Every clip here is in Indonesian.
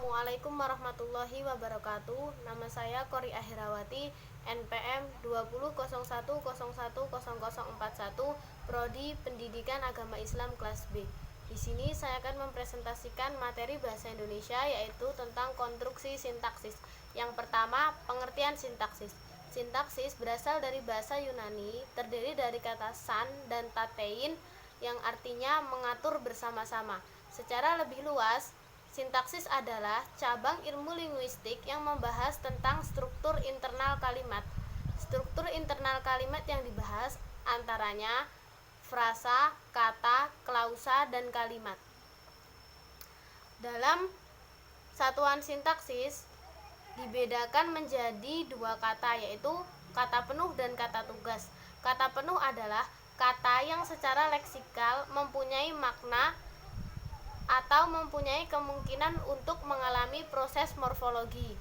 Assalamualaikum warahmatullahi wabarakatuh. Nama saya Kori Ahirawati, NPM 20.01.01.0041, Prodi Pendidikan Agama Islam kelas B. Di sini saya akan mempresentasikan materi bahasa Indonesia, yaitu tentang konstruksi sintaksis. Yang pertama, pengertian sintaksis. Sintaksis berasal dari bahasa Yunani, terdiri dari kata san dan tatein yang artinya mengatur bersama-sama. Secara lebih luas, sintaksis adalah cabang ilmu linguistik yang membahas tentang struktur internal kalimat. Struktur internal kalimat yang dibahas antaranya frasa, kata, klausa, dan kalimat. Dalam satuan sintaksis dibedakan menjadi dua kata, yaitu kata penuh dan kata tugas. Kata penuh adalah kata yang secara leksikal mempunyai makna atau mempunyai kemungkinan untuk mengalami proses morfologi.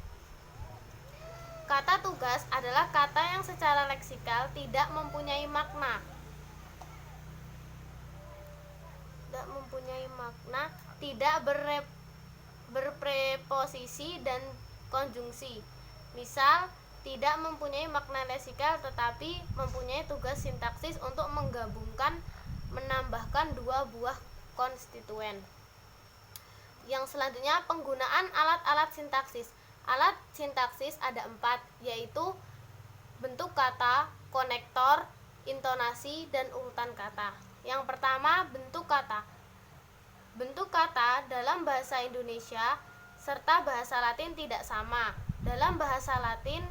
Kata tugas adalah kata yang secara leksikal tidak mempunyai makna, tidak berpreposisi dan konjungsi. Misal, tidak mempunyai makna leksikal tetapi mempunyai tugas sintaksis untuk menambahkan dua buah konstituen. Yang selanjutnya, penggunaan alat-alat sintaksis. Alat sintaksis ada 4, yaitu bentuk kata, konektor, intonasi, dan urutan kata. Yang pertama, bentuk kata. Bentuk kata dalam bahasa Indonesia serta bahasa Latin tidak sama. Dalam bahasa Latin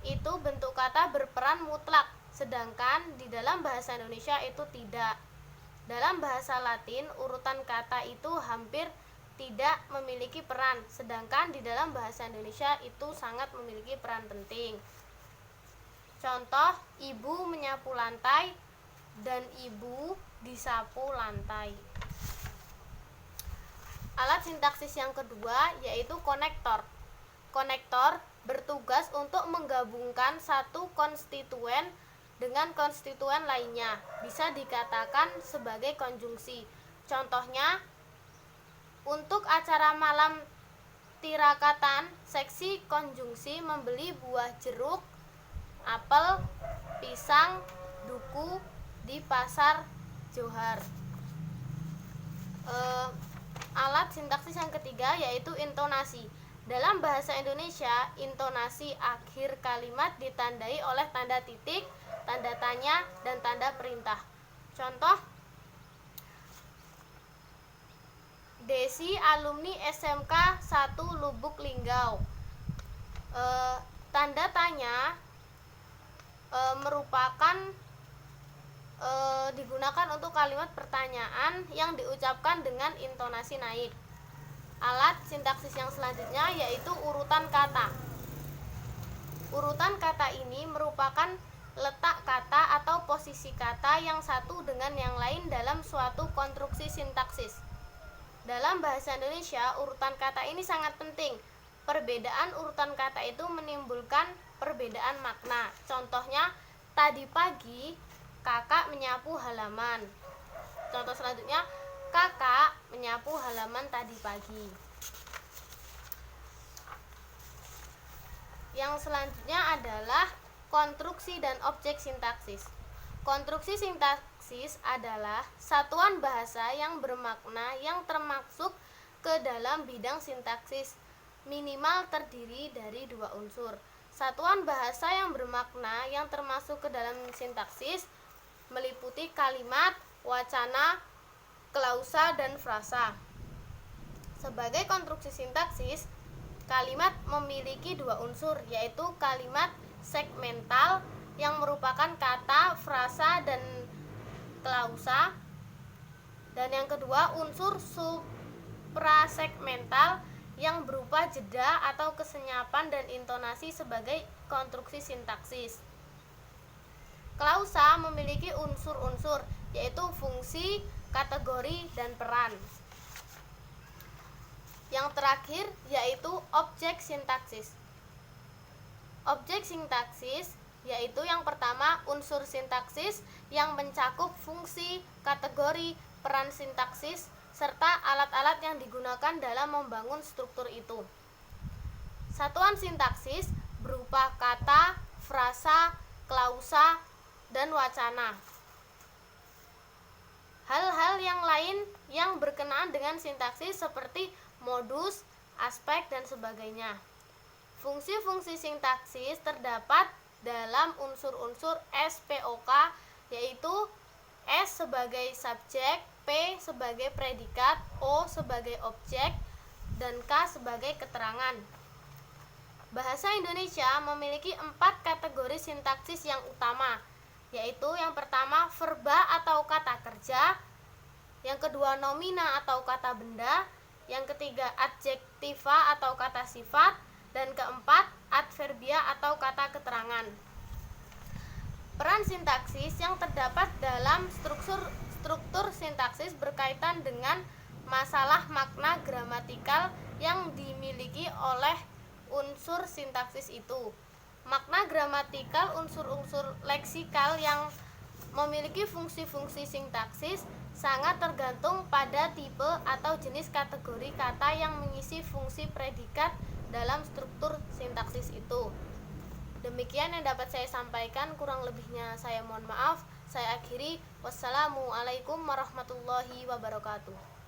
itu bentuk kata berperan mutlak, sedangkan di dalam bahasa Indonesia itu tidak. Dalam bahasa Latin, urutan kata itu hampir tidak memiliki peran, sedangkan di dalam bahasa Indonesia itu sangat memiliki peran penting. Contoh, ibu menyapu lantai dan ibu disapu lantai. Alat sintaksis yang kedua yaitu konektor. Konektor bertugas untuk menggabungkan satu konstituen dengan konstituen lainnya, bisa dikatakan sebagai konjungsi. Contohnya, untuk acara malam tirakatan, seksi konjungsi membeli buah jeruk, apel, pisang, duku di pasar Johar. Alat sintaksis yang ketiga yaitu intonasi. Dalam bahasa Indonesia, intonasi akhir kalimat ditandai oleh tanda titik, tanda tanya, dan tanda perintah. Contoh, Desi alumni SMK 1 Lubuk Linggau. Tanda tanya merupakan digunakan untuk kalimat pertanyaan yang diucapkan dengan intonasi naik. Alat sintaksis yang selanjutnya yaitu urutan kata. Urutan kata ini merupakan letak kata atau posisi kata yang satu dengan yang lain dalam suatu konstruksi sintaksis. Dalam bahasa Indonesia, urutan kata ini sangat penting. Perbedaan urutan kata itu menimbulkan perbedaan makna. Contohnya, tadi pagi kakak menyapu halaman. Contoh selanjutnya, kakak menyapu halaman tadi pagi. Yang selanjutnya adalah konstruksi dan objek sintaksis. Konstruksi sintaksis adalah satuan bahasa yang bermakna yang termasuk ke dalam bidang sintaksis, minimal terdiri dari dua unsur. Satuan bahasa yang bermakna yang termasuk ke dalam sintaksis meliputi kalimat, wacana, klausa, dan frasa. Sebagai konstruksi sintaksis, kalimat memiliki dua unsur, yaitu kalimat segmental yang merupakan kata, frasa, dan klausa, dan yang kedua unsur suprasegmental yang berupa jeda atau kesenyapan dan intonasi sebagai konstruksi sintaksis. Klausa memiliki unsur-unsur, yaitu fungsi, kategori, dan peran. Yang terakhir yaitu objek sintaksis. Objek sintaksis yaitu yang pertama unsur sintaksis yang mencakup fungsi, kategori, peran sintaksis serta alat-alat yang digunakan dalam membangun struktur itu. Satuan sintaksis berupa kata, frasa, klausa, dan wacana. Hal-hal yang lain yang berkenaan dengan sintaksis seperti modus, aspek, dan sebagainya. Fungsi-fungsi sintaksis terdapat dalam unsur-unsur SPOK, yaitu S sebagai subjek, P sebagai predikat, O sebagai objek, dan K sebagai keterangan. Bahasa Indonesia memiliki 4 kategori sintaksis yang utama, yaitu yang pertama verba atau kata kerja, yang kedua nomina atau kata benda, yang ketiga adjektiva atau kata sifat, dan keempat adverbia atau kata keterangan. Peran sintaksis yang terdapat dalam struktur sintaksis berkaitan dengan masalah makna gramatikal yang dimiliki oleh unsur sintaksis itu. Makna gramatikal unsur-unsur leksikal yang memiliki fungsi-fungsi sintaksis sangat tergantung pada tipe atau jenis kategori kata yang mengisi fungsi predikat dalam struktur sintaksis itu. Demikian yang dapat saya sampaikan, kurang lebihnya saya mohon maaf. Saya akhiri. Wassalamualaikum warahmatullahi wabarakatuh.